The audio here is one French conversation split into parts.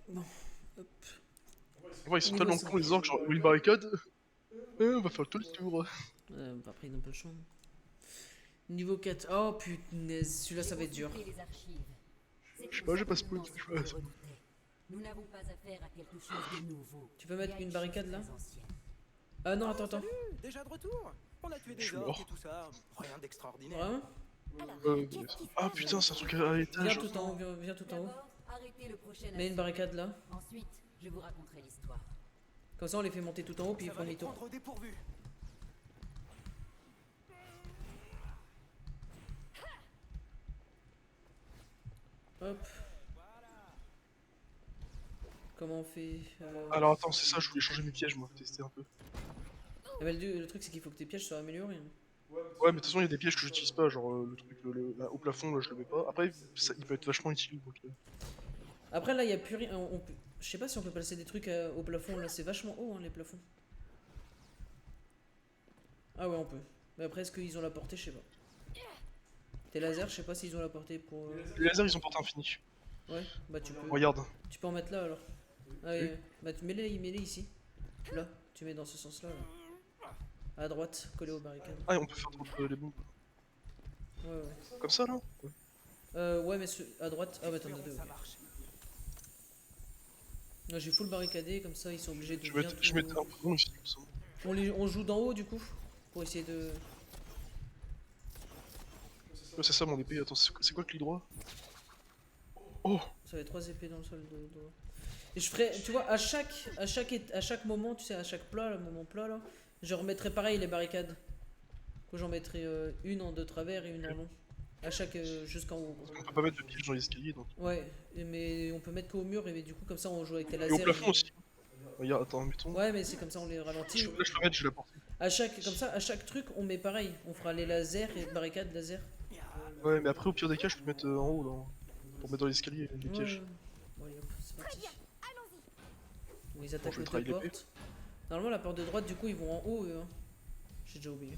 Bon, hop. Ouais, ils sont Niveau tellement cons les orques, genre une barricade. On va faire tout le tour. Après, ils n'ont pas le choix. Niveau 4. Oh punaise, celui-là ça va être dur. Consultez les archives. C'est Je sais une pas, j'ai pas certaine spawn, tendance je que sais je pas. redoutais. Nous n'avons pas affaire à quelque chose de nouveau. Tu peux mettre Mais à une chose barricade là très ancienne. Ah non, attends, attends. Salut, déjà de retour. On a tué Je suis des orques mort. et tout ça. Rien d'extraordinaire. Vraiment Alors, Yes. qu'est-ce qui se Ah passe putain, c'est un truc à Viens l'étage. tout en haut, viens tout en haut. D'abord, arrêtez le prochain Mets une assaut. barricade là. Ensuite, je vous raconterai l'histoire. Comme ça on les fait monter tout en haut puis ils Ça font va les demi-tour. prendre au dépourvu. Hop. Comment on fait Alors attends, c'est ça, je voulais changer mes pièges moi, tester un peu. Ah bah, le truc c'est qu'il faut que tes pièges soient améliorés. Hein. Ouais, mais de toute façon, il y a des pièges que j'utilise pas, genre le truc là, au plafond, là, je le mets pas. Après, ça, il peut être vachement utile. Donc, Après là il y a plus rien. Je sais pas si on peut placer des trucs au plafond. Là c'est vachement haut hein, les plafonds. Ah ouais on peut. Mais après est-ce qu'ils ont la portée, je sais pas. Tes lasers, je sais pas s'ils ont la portée pour. Les lasers, ils ont portée infinie. Ouais, bah tu peux. Regarde. Tu peux en mettre là alors. Ah, ouais, ouais. Bah tu mets-les ici. Là, tu mets dans ce sens-là. Là. À droite, collé aux barricades. Ah, et on peut faire les bombes. Ouais, ouais. Comme ça, là ouais. Ouais, mais à droite. Ah, bah t'en as deux. Ça Ok. marche. Là, j'ai full barricadé, comme ça ils sont obligés de. Je vais mettre un bon ici, comme ça. On joue d'en haut du coup. Pour essayer de. Ouais, c'est ça mon épée. Attends, c'est quoi le clic droit? Oh! Ça va être 3 épées dans le sol de. Et je ferai, tu vois, à chaque moment, tu sais, à chaque plat, le moment plat là, je remettrai pareil les barricades. Que j'en mettrai une en deux travers et une en long. À chaque, jusqu'en haut. Quoi. On peut pas mettre de pièges dans l'escalier, donc. Ouais, mais on peut mettre qu'au mur et du coup, comme ça, on joue avec tes Et lasers. au plafond aussi. Regarde, attends, mettons. Ouais, mais c'est comme ça, on les ralentit. Là, je peux mettre, j'ai la portée. Comme ça, à chaque truc, on met pareil. On fera les lasers et barricades laser. Ouais, mais après, au pire des cas, je peux mettre en haut, là. Pour mettre dans l'escalier, les Ouais, pièges. ouais. Bon, allez, hop, c'est parti. Bon, ils attaquent je vais les travailler deux l'épée. portes. Normalement, la porte de droite, du coup, ils vont en haut, eux. Hein. J'ai déjà oublié.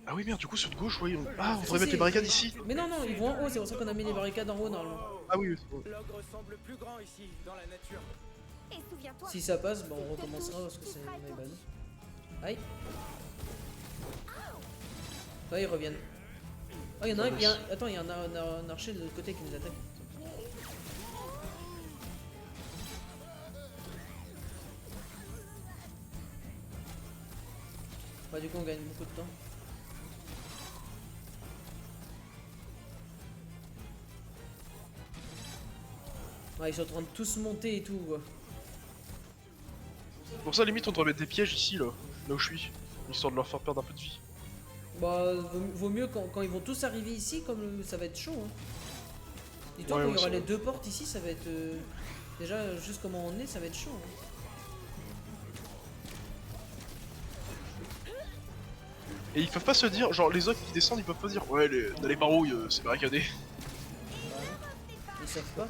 Ah oui, merde, du coup, sur de gauche, ouais. Ah, on devrait Si, mettre les barricades ici. Mais non, non, ils vont en haut, c'est pour ça qu'on a mis les barricades en haut, normalement. Ah oui, c'est bon. L'ogre semble plus grand ici, dans la nature. Et souviens-toi. Si ça passe, bah, on recommencera parce que c'est my bad. Aïe. Ouais, ils reviennent. Oh, il y en a un, attends, il y a un archer de l'autre côté qui nous attaque. Bah, du coup, on gagne beaucoup de temps. Ouais, ils sont en train de tous monter et tout, quoi. Pour ça, limite, on devrait mettre des pièges ici, là. Là où je suis. Histoire de leur faire perdre un peu de vie. Bah, vaut mieux quand ils vont tous arriver ici, comme ça va être chaud. Hein. Dis-toi, Ouais, quand il ouais, y aura c'est les vrai. deux portes ici, ça va être. Déjà, juste comment on est, ça va être chaud. Hein. Et ils peuvent pas se dire, genre, les autres qui descendent, ils peuvent pas se dire, ouais, dans les barouilles, c'est barricadé. Ils savent pas.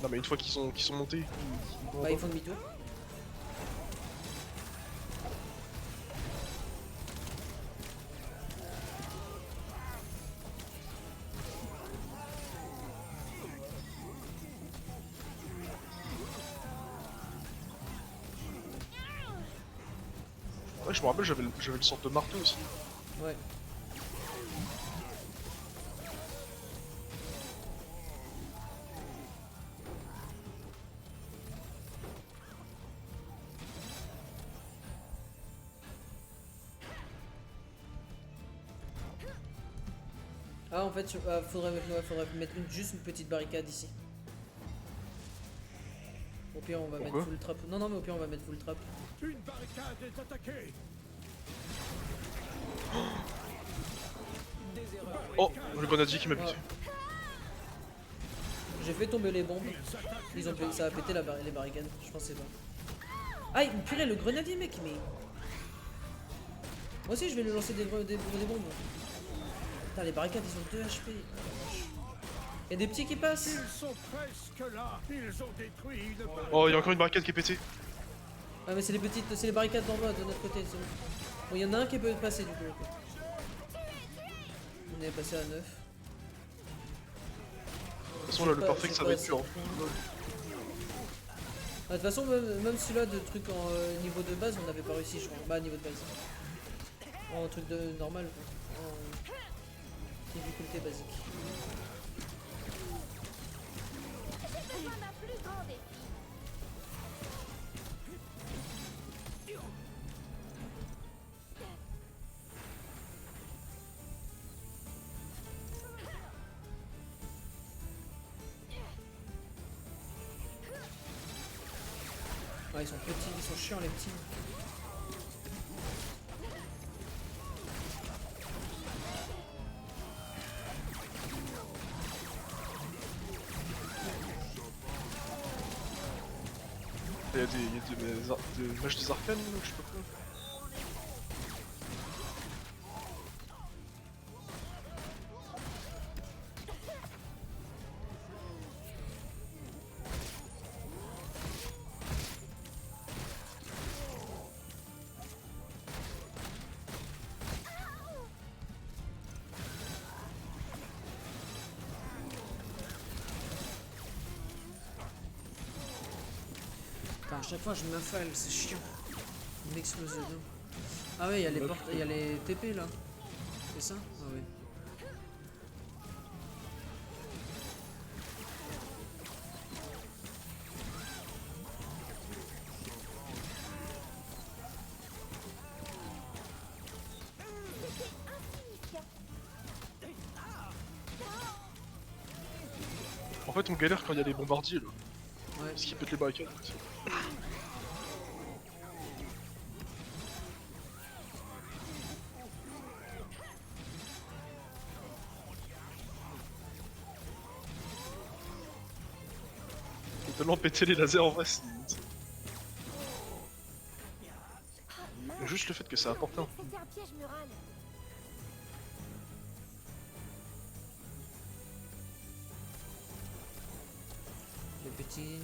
Non, mais une fois qu'ils sont montés, Bah, ils font demi-tour. Ouais, je me rappelle, j'avais le sort de marteau aussi. Ouais. Ah, en fait, faudrait mettre juste une petite barricade ici. Au pire, on va Pourquoi mettre full trap. Non, non, mais au pire, on va mettre full trap. Une barricade est attaquée. Des erreurs. Oh, le grenadier qui m'a buté. Ah. J'ai fait tomber les bombes. Ça a pété les barricades. Je pensais pas. Ah, purée, le grenadier, mec, mais. Moi aussi, je vais lui lancer des bombes. Putain, les barricades, ils ont 2 HP. Il y a des petits qui passent. Ils sont presque là. Ils ont détruit une barricade. Oh, il y a encore une barricade qui est pétée. Ah, mais c'est les barricades d'en bas de notre côté. Bon, il y en a un qui peut passer du coup. Ok. On est passé à 9. De toute façon, là, le parfait, ça va être dur. De toute façon, même celui-là de truc en niveau de base, on n'avait pas réussi, je crois. Bah, niveau de base. En truc de normal, quoi. En difficulté basique. Ouais, ils sont petits, ils sont chiants les petits. Il y a des mages des arcanes, je sais pas quoi. Putain, à chaque fois je m'affale, c'est chiant. Il m'explose le dos. Ah ouais, il y a les portes, il y a les TP là. C'est ça? Ah oui. En fait, on galère quand il y a les bombardiers là. Ouais. Parce qu'ils pètent les barricades. Faut tellement péter les lasers en vrai, c'est... Juste le fait que ça apporte un... C'était un piège mural. Les petits.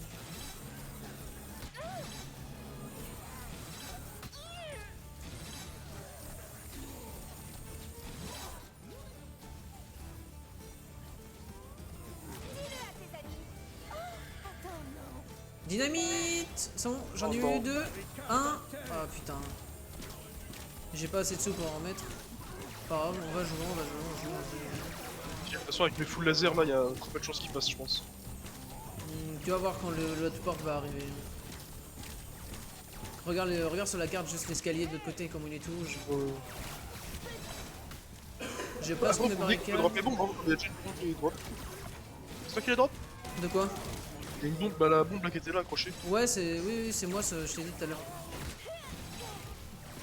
Dynamite! C'est bon, j'en ai Oh, eu bon. 2. 1. Ah putain. J'ai pas assez de sous pour en mettre. Pas grave, on va jouer, on va jouer, on va jouer. De toute façon, avec mes full laser là, il y a trop peu de chances qu'ils passent, je pense. Tu vas voir quand l'autre porte va arriver. Regarde, regarde sur la carte juste l'escalier de l'autre côté comme il est tout rouge. J'ai pas son Faut oublier qu'il barricades. faut drop les bombes, hein. Il y a déjà une bombe qui les drop. C'est toi qui les drop? De quoi? Il y a une bombe, bah la bombe là qui était là accrochée. Ouais, c'est. Oui, oui, c'est moi, je t'ai dit tout à l'heure.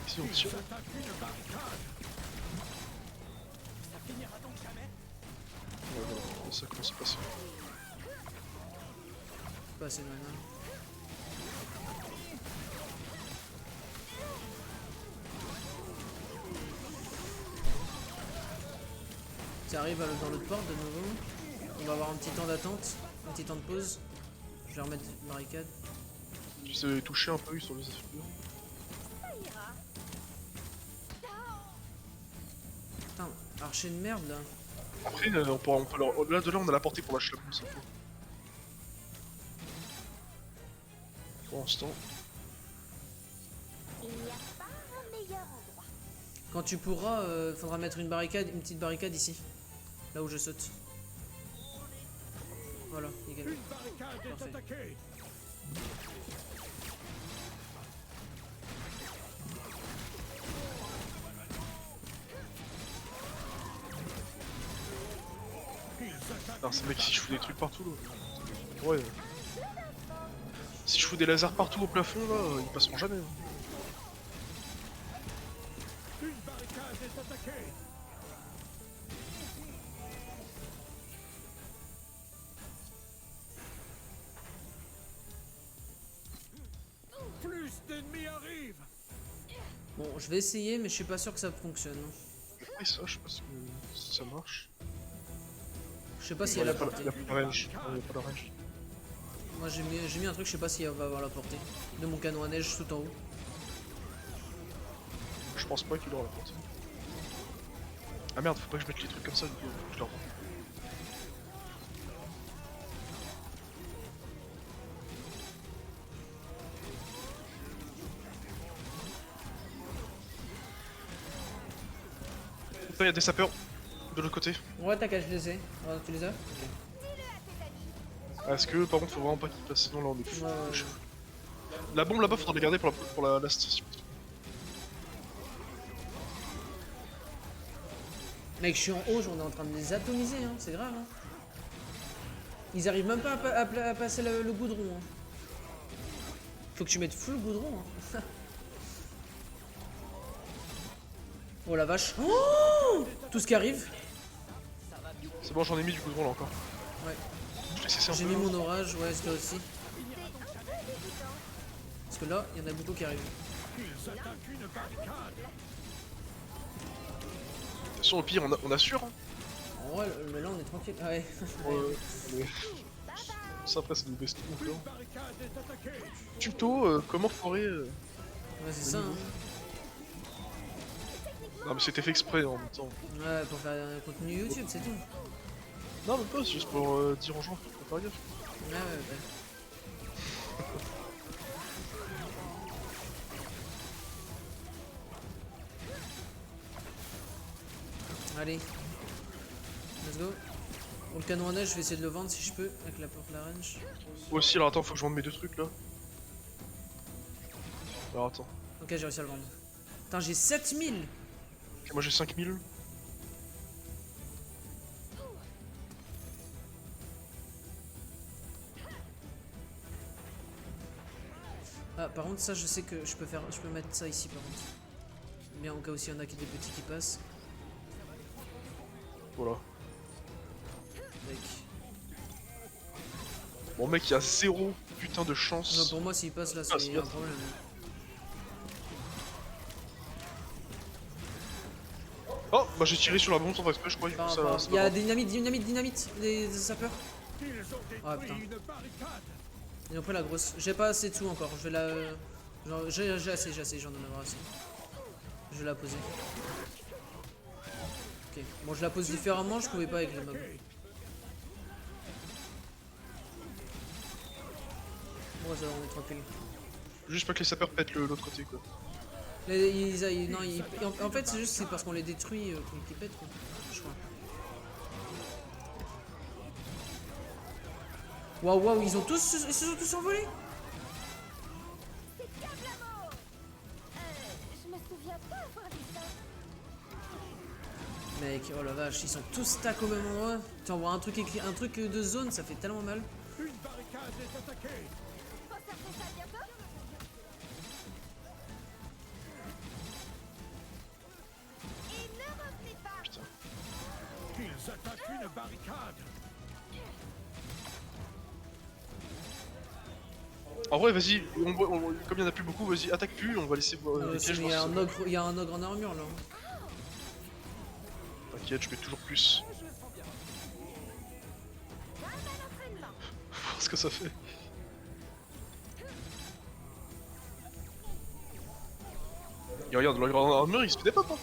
Ici on tire. Ouais, voilà, ça commence à passer. Pas assez de mana. Ça arrive dans l'autre porte de nouveau. On va avoir un petit temps d'attente, un petit temps de pause. Je vais remettre une barricade. Tu sais toucher un peu, ils sont les affaiblir. Putain, archer de merde là. Après, on peut leur... Là, de là, on a la portée pour lâcher la bombe, ça faut. Pour l'instant. Il n'y a pas un meilleur endroit. Quand tu pourras, faudra mettre une barricade, une petite barricade ici. Là où je saute. Voilà, nickel. Une barricade est Parfait. attaquée. Ils attaquent. Non, c'est mec, si je fous des trucs partout là. Ouais. Si je fous des lasers partout au plafond là, ils passeront jamais. Hein. Une barricade est attaquée. Plus d'ennemis arrivent. Bon, je vais essayer, mais je suis pas sûr que ça fonctionne. Ouais, ça, je sais pas si ça marche. Je sais pas si Ouais, elle a il y a portée. pas de range. Ouais, y a pas de range. Moi j'ai mis un truc, je sais pas si elle va avoir la portée. De mon canon à neige tout en haut. Je pense pas qu'il aura la portée. Ah merde, faut pas que je mette les trucs comme ça, du coup, je leur rends. Putain, y'a des sapeurs de l'autre côté. Ouais, t'inquiète, je les ai. Ah, tu les as? Ok. Est-ce que par contre faut vraiment pas qu'ils passent, sinon là on est fou. Ouais, La bombe là-bas faudra les garder pour la last. Si possible. Mec, je suis en haut, on est en train de les atomiser, hein. C'est grave, hein. Ils arrivent même pas à passer le goudron, hein. Faut que tu mettes full goudron, hein. Oh la vache. Oh, tout ce qui arrive. C'est bon, j'en ai mis du goudron là encore. Ouais. Je vais cesser un J'ai peu. mis mon orage, ouais, c'était aussi. Parce que là, il y en a beaucoup qui arrivent. Ils attaquent une barricade. De toute façon, au pire, on assure. Hein. En vrai, mais là, on est tranquille. Ah ouais. Mais... Ça après, c'est du best of. Une barricade est attaquée. Tuto, comment forer. Ouais, c'est ça, hein. Non, mais c'était fait exprès en même temps. Ouais, pour faire un contenu YouTube, c'est tout. Non, même pas, c'est juste pour dire aux gens, faut faire gaffe. Ouais, ouais, ouais. Allez. Let's go. Pour le canon à neige, je vais essayer de le vendre si je peux, avec la porte la range. Moi aussi, alors attends, faut que je vende mes deux trucs là. Alors attends. Ok, j'ai réussi à le vendre. Putain, j'ai 7000. Ok, moi j'ai 5000. Ah, par contre, ça, je sais que je peux mettre ça ici, par contre. Bien, au cas où s'il y en a des petits qui passent. Voilà. Mec. Bon, mec, il y a 0 putain de Non, chance. pour moi, s'il passe là, Ah, c'est c'est un bien. problème. Oh, bah j'ai tiré sur la bombe sans faire exprès, je crois. Par Ça, rapport- ça Il y a va. des dynamite, des sapeurs. Ils ont Ah, détruit putain. une barricade. Ils ont pris la grosse. J'ai pas assez de sous encore. Je vais la. Genre, j'ai assez, j'en ai avoir assez. Je vais la poser. Ok. Bon, je la pose différemment, je pouvais pas avec le mob. Bon, ça va, on est tranquille. Juste pas que les sapeurs pètent l'autre côté quoi. Non, en fait, c'est juste c'est parce qu'on les détruit qu'ils pètent, quoi. Je crois. Waouh, waouh, ils se sont tous envolés. Je me souviens pas avoir dit ça. Mec, oh la vache, ils sont tous stack au même endroit. Tu envoies un truc écrit, un truc de zone, ça fait tellement mal. Une barricade est attaquée. Faut sortir ça bientôt. Et ne revenez pas. Putain. Ils attaquent une barricade. En vrai, vas-y, comme il y en a plus beaucoup, vas-y, attaque plus, on va laisser les pièges. Il y a voir un ogre, il y a un ogre en armure là. T'inquiète, je mets toujours plus. Faut voir ce que ça fait. Et regarde, le grand armure il se fait pas pas.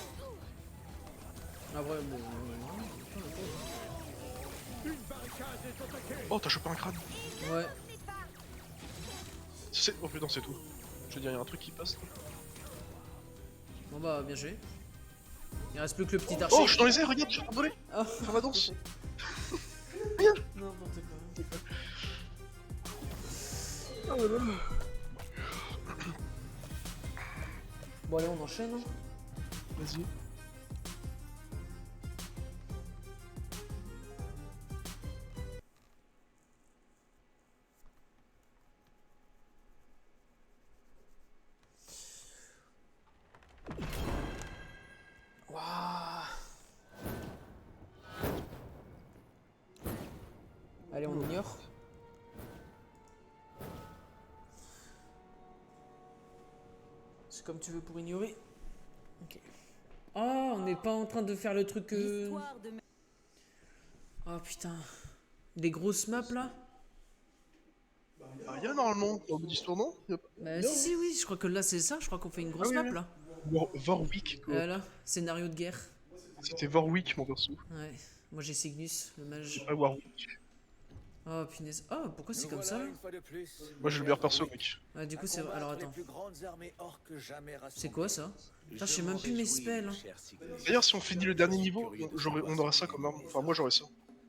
Ah vrai, bon. Une barricade est attaquée. Oh, t'as chopé un crâne. Ouais. Oh putain, c'est tout. Je veux dire, il y a un truc qui passe. Bon bah, bien joué. Il reste plus que le petit archer. Oh, je suis dans les airs, regarde, je suis en train de voler. Ah, Faire ma danse. n'importe quoi. Bon allez, on enchaîne. Hein. Vas-y. Waouh. Allez, on ignore. C'est comme tu veux pour ignorer. Ok. Oh, on n'est pas en train de faire le truc. L'histoire de Oh putain. Des grosses maps là. Ah, y a normalement, dans le d'histoire, non? Y a pas... Bah si, si, oui, je crois que là c'est ça. Je crois qu'on fait une grosse oui, map oui. là. Warwick, quoi. Voilà, scénario de guerre. C'était Warwick mon perso. Ouais. Moi j'ai Cygnus, le mage. Pas Warwick. Oh punaise. Oh, pourquoi c'est Nous comme voilà ça là? une fois de plus. Moi j'ai le meilleur perso mec. Ah, du coup c'est. Alors attends. C'est C'est quoi ça? Putain, je sais même plus mes spells. Hein. D'ailleurs si on finit le dernier niveau, on aura ça comme arme. Enfin moi j'aurai ça.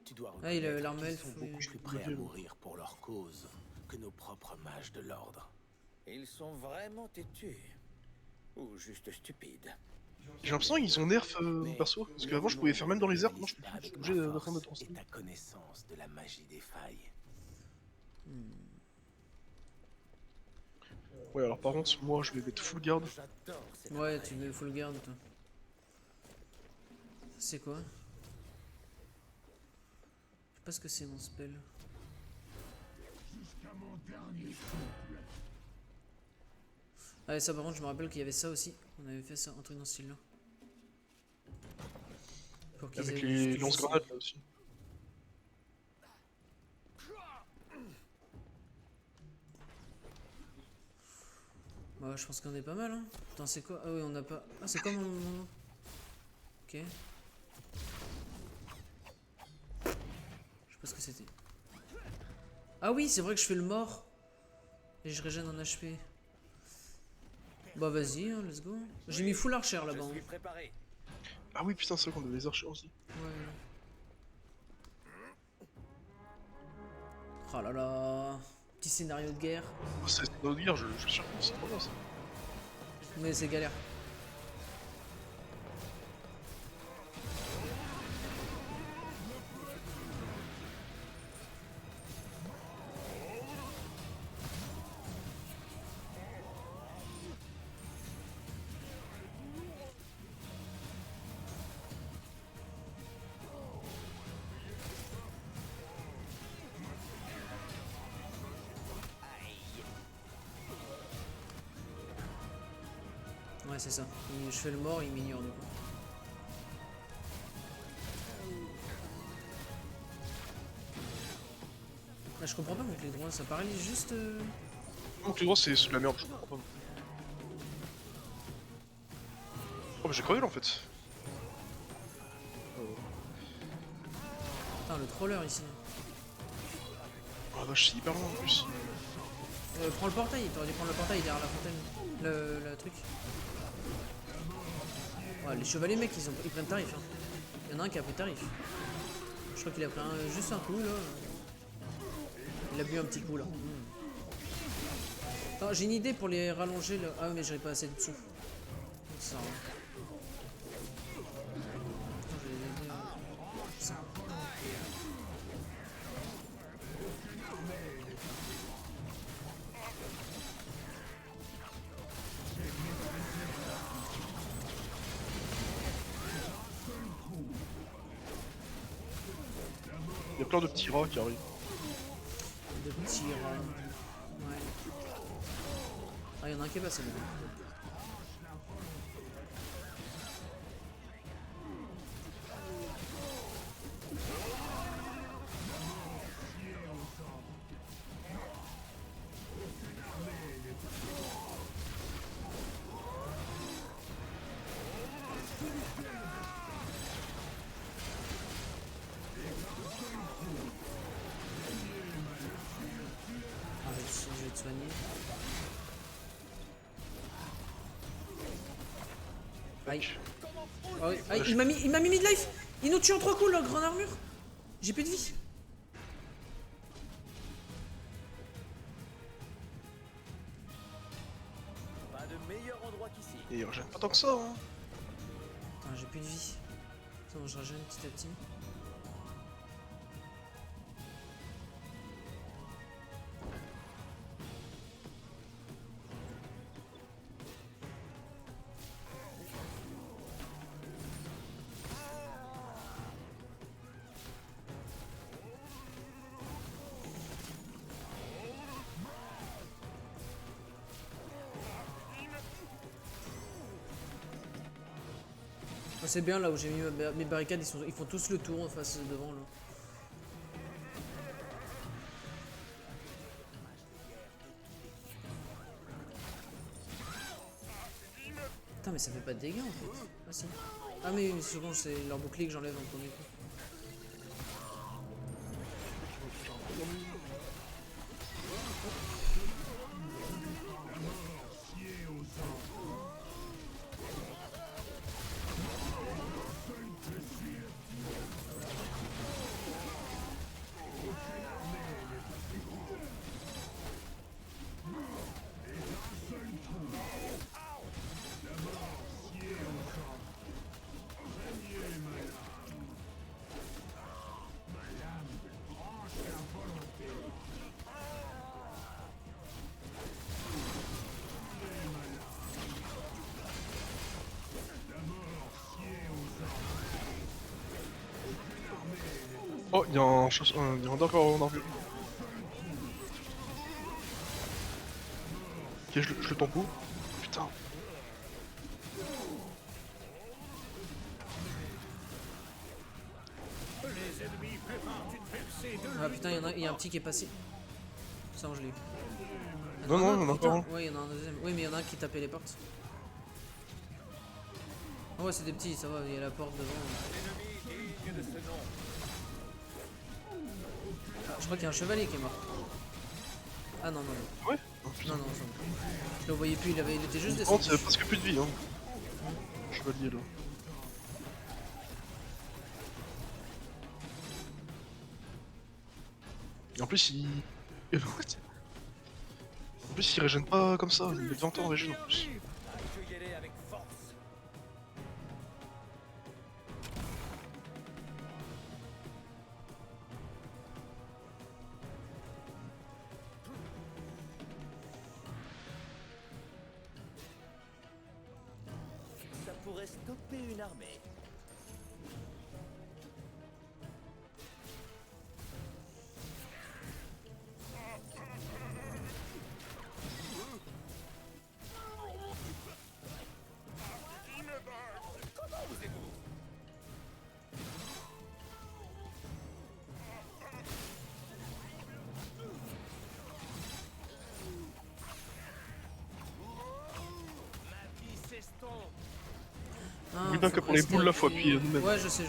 Tu dois Ah, il a reconnaître l'arme qu'ils elfe, sont oui. beaucoup plus prêts à mourir pour leur cause que nos propres mages de l'ordre. Ils sont vraiment têtus. Ou juste stupides. J'ai l'impression qu'ils ont nerf mon perso. Parce qu'avant je pouvais faire même dans les airs, maintenant je peux plus. Je suis obligé d'attendre de Et transformer. ta connaissance de la magie des failles. Ouais alors par contre moi je vais mettre full garde. J'adore cette Ouais, appareil. tu mets full garde toi. C'est quoi? Je sais pas ce que c'est mon spell. Ah, et ça par contre, je me rappelle qu'il y avait ça aussi. On avait fait ça, un truc dans ce style là. Pour qu'ils Avec aient les juste- lance-grenades là aussi. Bah, je pense qu'on est pas mal, hein. Putain, c'est quoi? Ah oui, on a pas. Ah, c'est quoi mon. Ok. Je sais pas ce que c'était. Ah oui, c'est vrai que je fais le mort. Et je régène en HP. Bah, vas-y, hein, let's go. J'ai mis full archer Je là-bas. suis Hein. préparé. Ah oui putain c'est vrai qu'on avait les archers aussi. Ouais. Oh là là. Petit scénario de guerre. Oh, c'est notre guerre, je suis sûr que c'est trop bien ça. Mais c'est galère. Ouais, c'est ça. Je fais le mort, il m'ignore du coup. Là, je comprends pas avec les droits, ça paralyse juste. Donc les droits c'est de la merde, je comprends pas. Oh mais j'ai crevé là en fait. Putain, le troller ici. Ah vache c'est hyper loin en plus. Prends le portail, t'aurais dû prendre le portail derrière la fontaine. Le truc. Ouais, les chevaliers mecs, ils prennent tarif. Hein. Il y en a un qui a pris tarif. Je crois qu'il a pris juste un coup là. Il a bu un petit coup là. Attends, j'ai une idée pour les rallonger là. Ah mais j'aurais pas assez de dessous. Ça sert à rien. Attends, je vais les aider, ça. Il y a plein de petits rats qui arrivent. De petits rats. Ouais. Ah, il y en a un qui est passé maintenant. Ah, je vais te soigner. Aïe. Ah oui, aïe, il m'a mis mid-life. Il nous tue en 3 coups, le grande armure. J'ai plus de vie. Pas de meilleur endroit qu'ici. Et il régène pas tant que ça hein. Putain, j'ai plus de vie. C'est bon, je régène petit à petit. Ah, c'est bien là où j'ai mis mes barricades, ils font tous le tour en face devant là. Putain, mais ça fait pas de dégâts en fait. Ah si. Ah, mais souvent c'est leur bouclier que j'enlève en premier coup. Oh, il y a un chasseur, il y a un dark en armure. Ok, je le tempo. Putain. Ah putain, il y a un petit qui est passé. Ça, je l'ai eu. Non, non, il y en a putain. encore un. Ouais, il y en a un deuxième. Oui, mais il y en a un qui tapait les portes. Ah ouais, c'est des petits, ça va, il y a la porte devant. Je crois qu'il y a un chevalier qui est mort. Ah non, non, Ouais. Oh, putain. non, non, ça va. Je le voyais plus, il était juste Par contre, descendu. c'est presque plus de vie, hein. Chevalier là. Et en plus, il. Et what? En plus, il régène pas comme ça, il met 20 ans en régène en plus. Je vais y aller avec force. Ça pourrait stopper une armée. Ah, Oui, bien que pour les boules là, faut appuyer nous-mêmes. Ouais, je sais,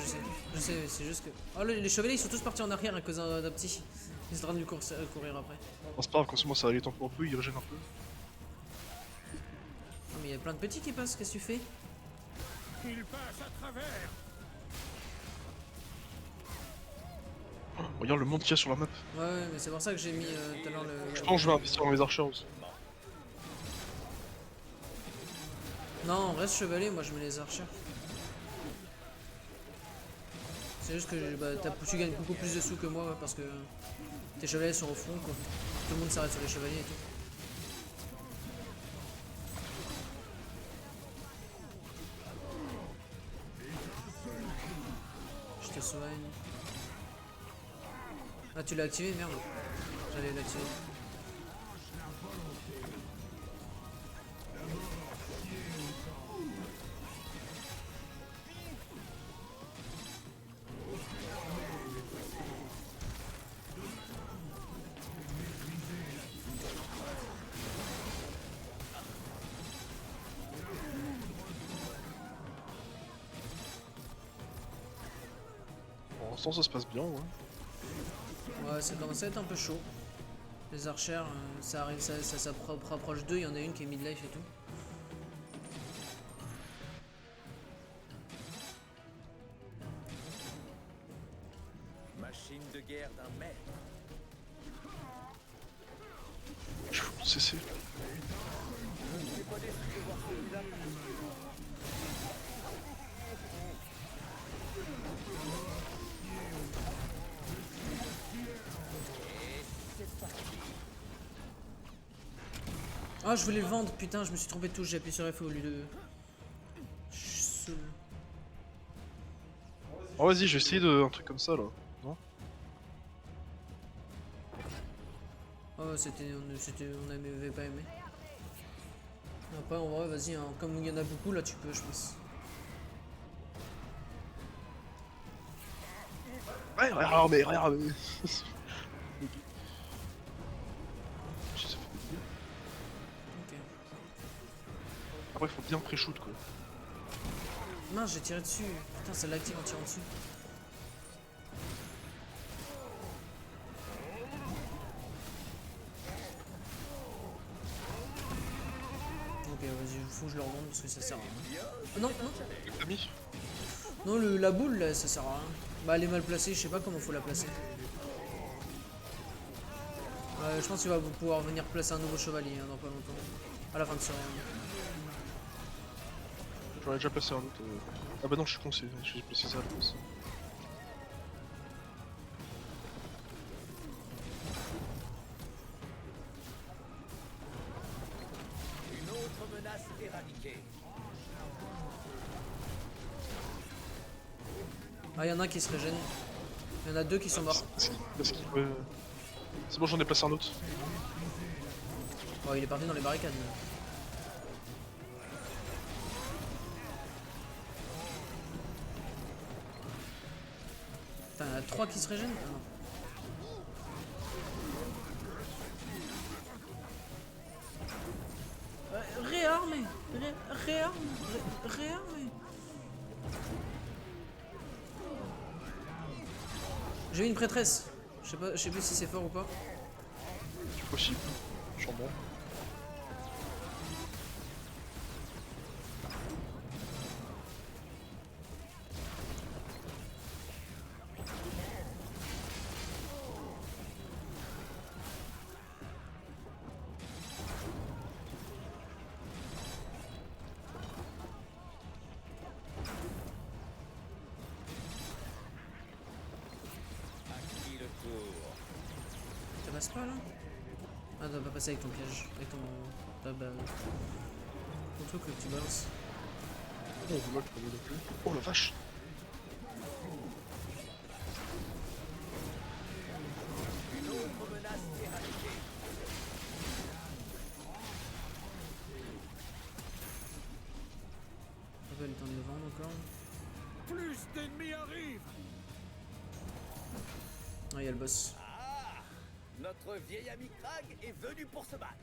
c'est juste que. Oh, les chevaliers ils sont tous partis en arrière à cause d'un petit. Ils sont en train de lui courir après. Oh, c'est pas grave, quand c'est moi ça allait tant pour un peu, il régène un peu. Non, mais il y a plein de petits qui passent, qu'est-ce que tu fais? Il passe à travers. Oh, regarde le monde qu'il y a sur la map. Ouais, mais c'est pour ça que j'ai mis tout à l'heure le. Je pense que je vais investir dans mes archers aussi. Non, reste chevalier, moi je mets les archers. C'est juste que bah, tu gagnes beaucoup plus de sous que moi ouais, parce que tes chevaliers sont au front quoi. Tout le monde s'arrête sur les chevaliers et tout. Je te soigne. Ah tu l'as activé, merde. J'allais l'activer. Pour l'instant ça se passe bien, ouais. Ouais, ça commence à être un peu chaud. Les archères, ça arrive, ça rapproche d'eux, il y en a une qui est midlife et tout. Machine de guerre d'un maître. Je fous le CC. Ah, je voulais le vendre, putain, je me suis trompé de touche, j'ai appuyé sur F au lieu de. Je suis saoul. Oh vas-y, je vais essayer de un truc comme ça là. Non? Oh, on avait pas aimé. Après, en vrai, vas-y, hein, comme il y en a beaucoup, là, tu peux, je pense. Ouais, regarde, mais regarde, mais. Ok. Après, faut bien pré-shoot quoi. Mince, j'ai tiré dessus. Putain, ça l'active en tirant dessus. Ok, vas-y, faut que je le remonte parce que ça sert à rien. Ah, non, non. T'as mis? Non, la boule là, ça sert à rien. Bah, elle est mal placée, je sais pas comment faut la placer. Je pense qu'il va pouvoir venir placer un nouveau chevalier dans pas longtemps. À la fin de ce round. J'en ai déjà placé un autre. Ah bah non, je suis con, j'ai placé ça à la place. Une autre menace éradiquée. Ah, il y en a un qui se régène. Il y en a deux qui sont morts. Ouais. C'est bon, j'en ai placé un autre. Oh, il est parti dans les barricades. Putain, il y en a 3 qui se régènent. Ah, non. Réarmé. Réarmé. J'ai eu une prêtresse. Je sais plus si c'est fort ou pas. C'est possible. Sûrement. Acquis le tour. Ça passe pas là? Ah, t'as pas passé avec ton piège. Avec ton. Ton truc que tu balances. Oh, lol, pas non plus. Oh la vache! Une autre menace éradiquée. On va le temps de le vendre encore. Plus d'ennemis arrivent. Ah, il y a le boss. Ah, notre vieil ami Krag est venu pour se battre.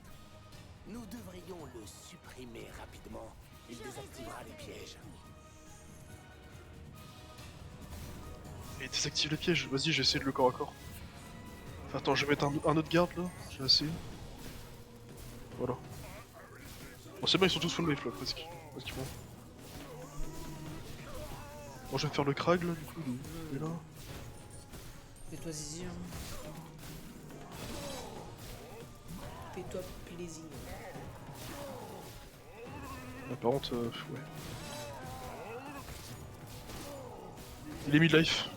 Nous devrions le supprimer rapidement. Il désactivera les pièges. Et désactive les pièges, vas-y, j'essaie de le corps à corps. Enfin, attends, je vais mettre un autre garde là, j'ai assez. Voilà. Bon, c'est bon, ils sont tous full life là, presque. Pratiquement. Bon, je vais me faire le Krag là, du coup, il est là. Fais-toi zizir. Fais-toi plaisir. Ah, par contre, ouais. Il est mid-life.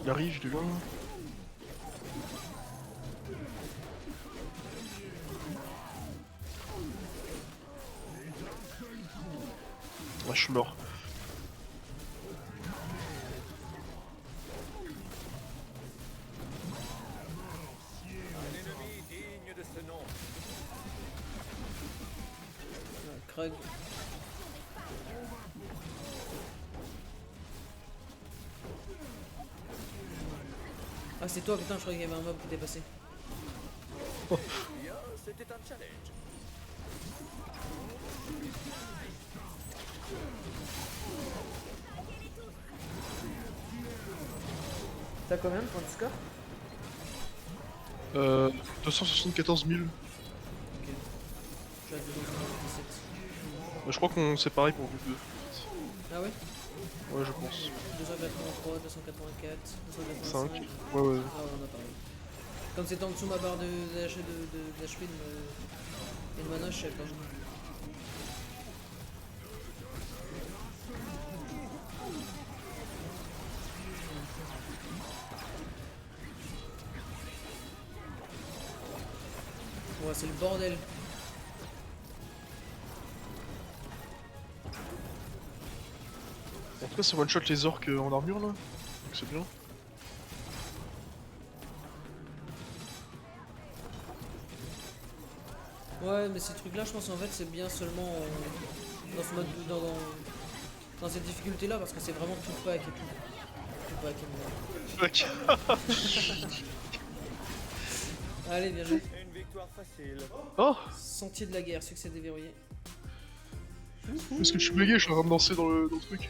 Il arrive de loin. Ah, je suis mort. Un ennemi digne de ce nom. Krug. Ah, c'est toi, putain, je croyais qu'il y avait un mob qui était passé. Bien, c'était un challenge. T'as combien de points de score? 274 000. Ok. Je suis à 297. Je crois qu'on c'est pareil pour vous deux. Ah ouais? Ouais, je pense. 283, 284, 285. 5. Ouais, ouais. Ah ouais, on a pareil. Comme c'était en dessous de ma barre d'HP et de mana, je sais pas. Ouais, c'est le bordel. En tout cas, ça one-shot les orques en armure là. Donc c'est bien. Ouais, mais ces trucs là, je pense en fait, c'est bien seulement dans ce mode. dans cette difficulté là parce que c'est vraiment tout pack et tout. Tout pack et Fuck. Allez, bien joué. Une victoire facile. Oh, Sentier de la guerre, succès déverrouillé. est-ce que je suis bugué? Je suis en train de danser dans le truc.